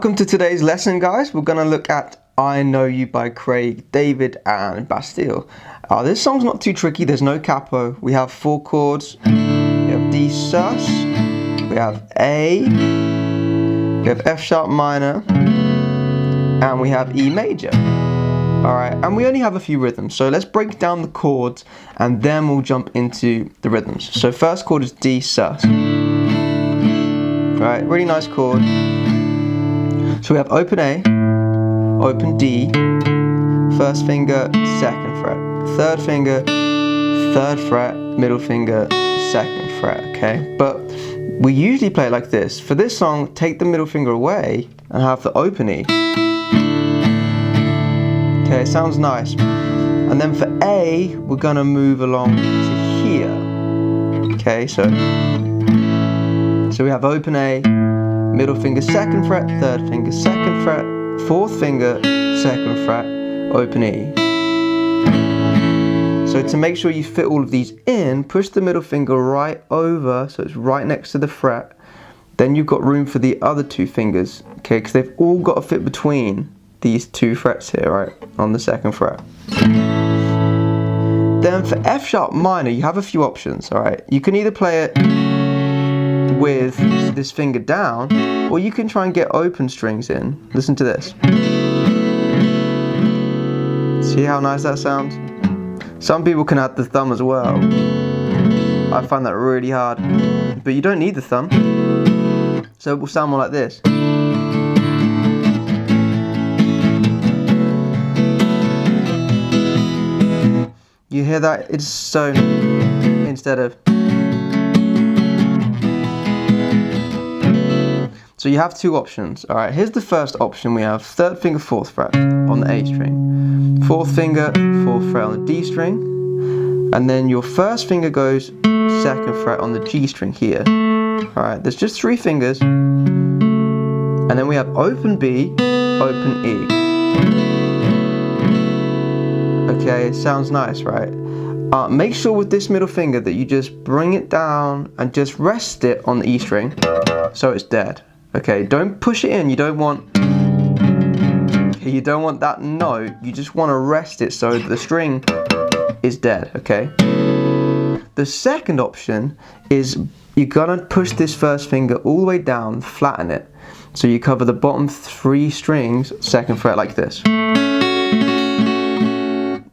Welcome to today's lesson, guys. We're going to look at I Know You by Craig David and Bastille. This song's not too tricky, there's no capo. We have 4 chords. We have D sus, we have A, we have F sharp minor, and we have E major. Alright, and we only have a few rhythms, so let's break down the chords and then we'll jump into the rhythms. So first chord is D sus. Alright, really nice chord. So we have open A, open D, first finger, second fret, third finger, third fret, middle finger, second fret, okay? But we usually play it like this. For this song, take the middle finger away and have the open E. Okay, it sounds nice. And then for A, we're gonna move along to here. Okay, so we have open A, middle finger, second fret, third finger, second fret, fourth finger, second fret, open E. So to make sure you fit all of these in, push the middle finger right over, so it's right next to the fret. Then you've got room for the other 2 fingers, okay, because they've all got to fit between these 2 frets here, right, on the second fret. Then for F sharp minor, you have a few options, alright. You can either play it with this finger down, or you can try and get open strings in. Listen to this. See how nice that sounds? Some people can add the thumb as well. I find that really hard, but you don't need the thumb. So it will sound more like this. You hear that? It's so, instead of. So you have 2 options. Alright, here's the first option. We have third finger, 4th fret on the A string, 4th finger, 4th fret on the D string, and then your first finger goes 2nd fret on the G string here. Alright, there's just 3 fingers, and then we have open B, open E. Okay, it sounds nice, right? Make sure with this middle finger that you just bring it down and just rest it on the E string so it's dead. Okay, don't push it in, you don't want that note, you just want to rest it so the string is dead, okay? The second option is you're gonna push this first finger all the way down, flatten it, so you cover the bottom 3 strings, 2nd fret like this.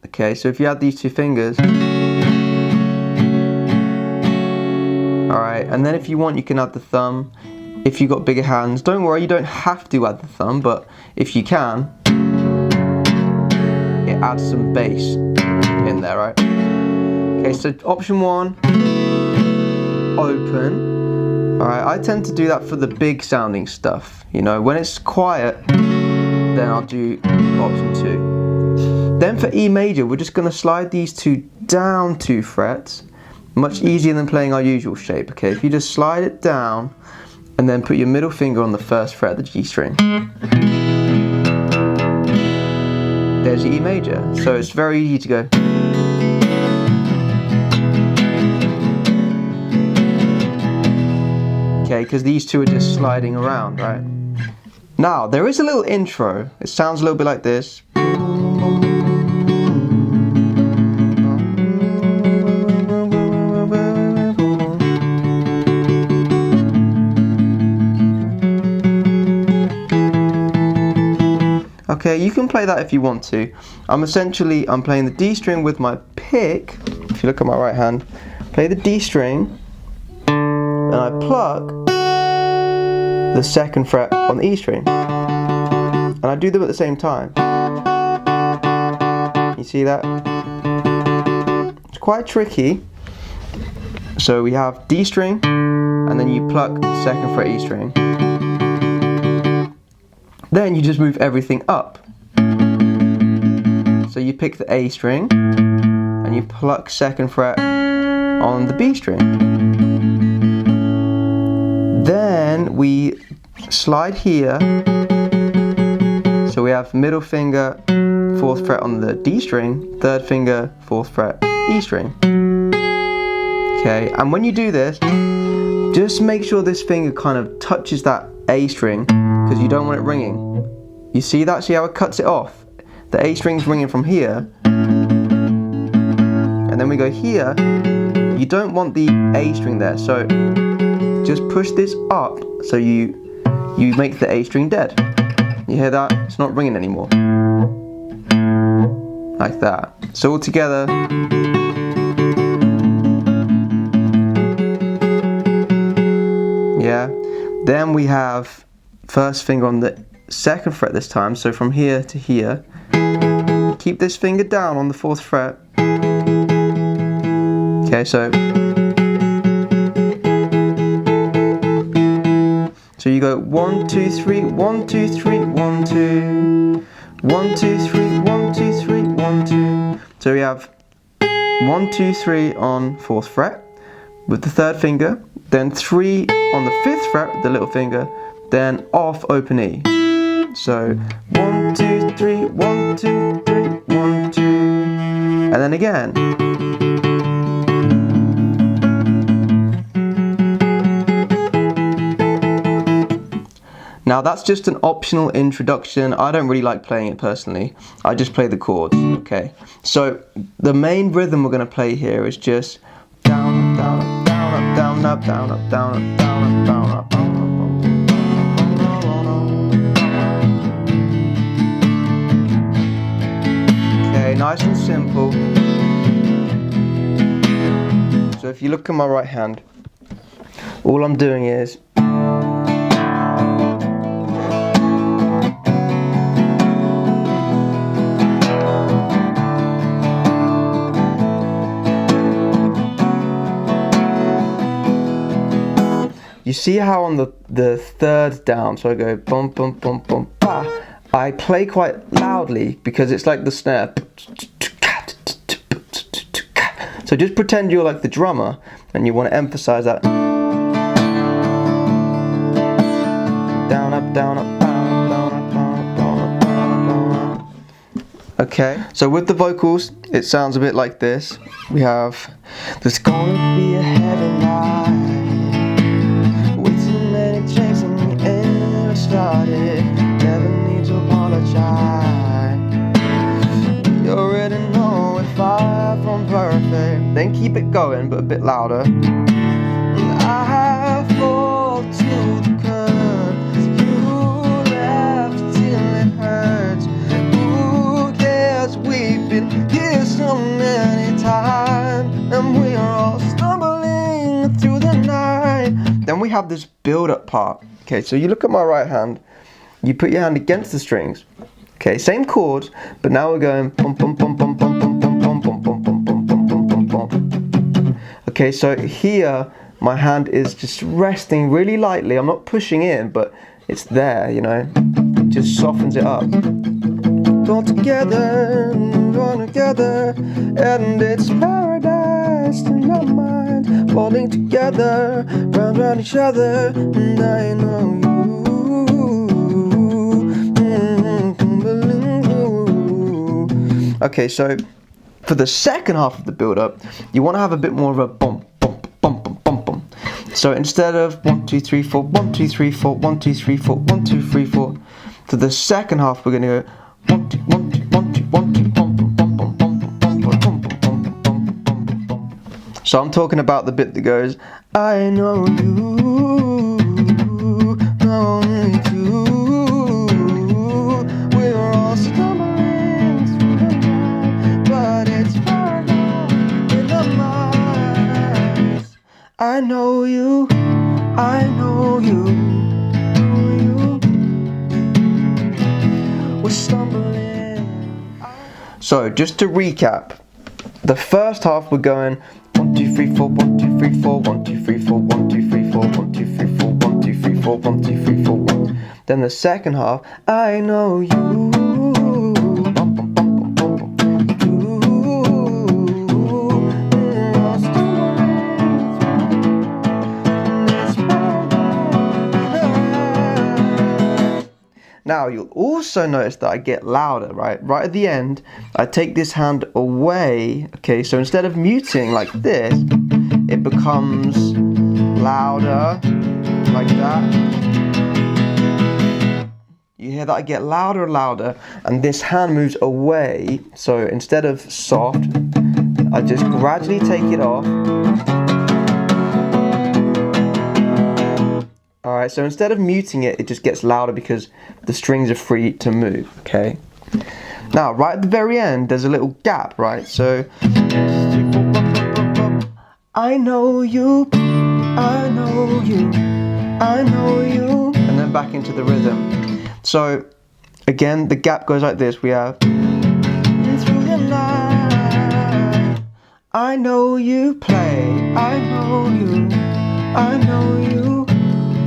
Okay, so if you add these 2 fingers, alright, and then if you want you can add the thumb. If you've got bigger hands, don't worry, you don't have to add the thumb, but if you can, it adds some bass in there, right? Okay, so option 1, open. Alright, I tend to do that for the big sounding stuff. You know, when it's quiet, then I'll do option 2. Then for E major, we're just going to slide these 2 down 2 frets. Much easier than playing our usual shape, okay? If you just slide it down, and then put your middle finger on the 1st fret of the G string. There's your E major. So it's very easy to go. Okay, because these 2 are just sliding around, right? Now, there is a little intro. It sounds a little bit like this. Okay, you can play that if you want to. I'm playing the D string with my pick. If you look at my right hand, play the D string, and I pluck the 2nd fret on the E string. And I do them at the same time. You see that? It's quite tricky. So we have D string, and then you pluck 2nd fret E string. Then you just move everything up. So you pick the A string and you pluck 2nd fret on the B string. Then we slide here. So we have middle finger, 4th fret on the D string, 3rd finger, 4th fret, E string. Okay, and when you do this, just make sure this finger kind of touches that A string, because you don't want it ringing. You see that? See how it cuts it off? The A string's ringing from here, and then we go here. You don't want the A string there, so just push this up so you make the A string dead. You hear that? It's not ringing anymore. Like that. So all together. Yeah. Then we have first finger on the second fret this time, so from here to here. Keep this finger down on the 4th fret. Okay, so you go 1, 2, 3, 1, 2, 3, 1, 2, 1, 2, 3, 1, 2, 3, 1, 2. So we have 1, 2, 3 on 4th fret with the 3rd finger, then 3 on the 5th fret with the little finger, then off open E. So 1, 2, 3, 1, 2, 3, 1, 2, and then again. Now that's just an optional introduction. I don't really like playing it personally. I just play the chords, okay? So the main rhythm we're going to play here is just down, down, down, up, down, up, down, up, down, up, down, up, down, up, down, up. Okay, nice and simple. So if you look at my right hand, all I'm doing is you see how on the 3rd down, so I go bum bum bum bum ba, I play quite loudly because it's like the snare. So just pretend you're like the drummer and you want to emphasize that. Down up down up down down up down up down up down up down up. Okay, so with the vocals it sounds a bit like this. We have, there's gonna be a heavy night. Chasing the air started, never need to apologize. You already know if I from perfect. Then keep it going, but a bit louder. I fall to the curb. You laugh till it hurts. Who cares? We've been here so many times, and we are all stumbling through the night. Then we have this build-up part. Okay, so you look at my right hand, you put your hand against the strings. Okay, same chords, but now we're going bum bum bum bum bum bum bum bum bum bum bum bum bum bum bum bum. Okay, so here my hand is just resting really lightly. I'm not pushing in, but it's there, you know. It just softens it up. All together, all together, and it's paradise in my mind. Falling together, round each other, and I know you. Okay, so for the second half of the build-up, you want to have a bit more of a bump, bump, bump, bump, bump, bump. So instead of 1, 2, 3, 4, 1, 2, 3, 4, 1, 2, 3, 4, 1, 2, 3, 4. For the second half, we're going to go 1, 2, 1, 2, 1, 2, 1, 2, bump, bump, bump, bump, bump, bump, bump, bump, bump, bump, bump, bump. So I'm talking about the bit that goes, I know you, only you. We're all stumbling through the night, but it's far in the minds. I know you, I know you. We're stumbling. So just to recap, the first half we're going 1, 2, 3, 4, 1, 2, 3, 4, 1, 2, 3, 4, 1, 2, 3, 4, 1, 2, 3, 4, 1, 2, 3, 4, 1, 2, 3, 4, 1. Then the second half, I know you. Now you'll also notice that I get louder, right? Right at the end, I take this hand away. Okay, so instead of muting like this, it becomes louder, like that. you hear that I get louder and louder, and this hand moves away. So instead of soft, I just gradually take it off. Alright, so instead of muting it, it just gets louder because the strings are free to move, okay? Now, right at the very end, there's a little gap, right? So, I know you, I know you, I know you, and then back into the rhythm. So, again, the gap goes like this. We have, through the night, I know you play, I know you, I know you,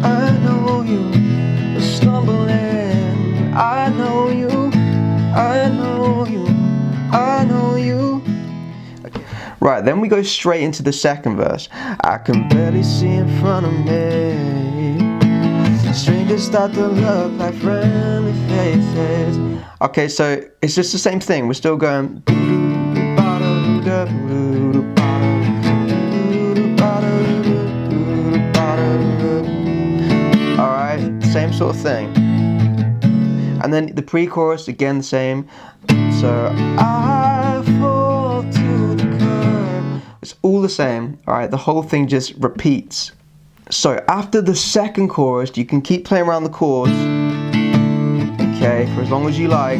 I know you, stumbling, I know you, I know you, I know you. Okay. Right, then we go straight into the second verse. I can barely see in front of me. Strangers start to look like friendly faces. Okay, so it's just the same thing. We're still going. Alright, same sort of thing. And then the pre-chorus, again the same. So, I fall to the curb. It's all the same, alright? The whole thing just repeats. So, after the second chorus, you can keep playing around the chords, okay, for as long as you like.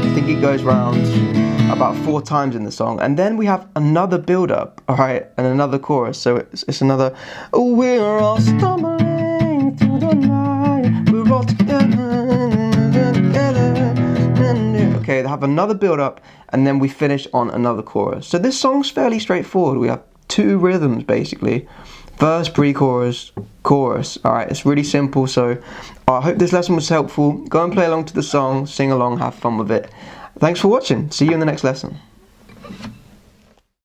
I think it goes round about 4 times in the song. And then we have another build-up, alright, and another chorus. So, it's another, oh, we're all stumbling through the night, we're all together. Okay, they have another build-up, and then we finish on another chorus. So this song's fairly straightforward. We have 2 rhythms, basically. Verse, pre-chorus, chorus. Alright, it's really simple, so I hope this lesson was helpful. Go and play along to the song, sing along, have fun with it. Thanks for watching. See you in the next lesson.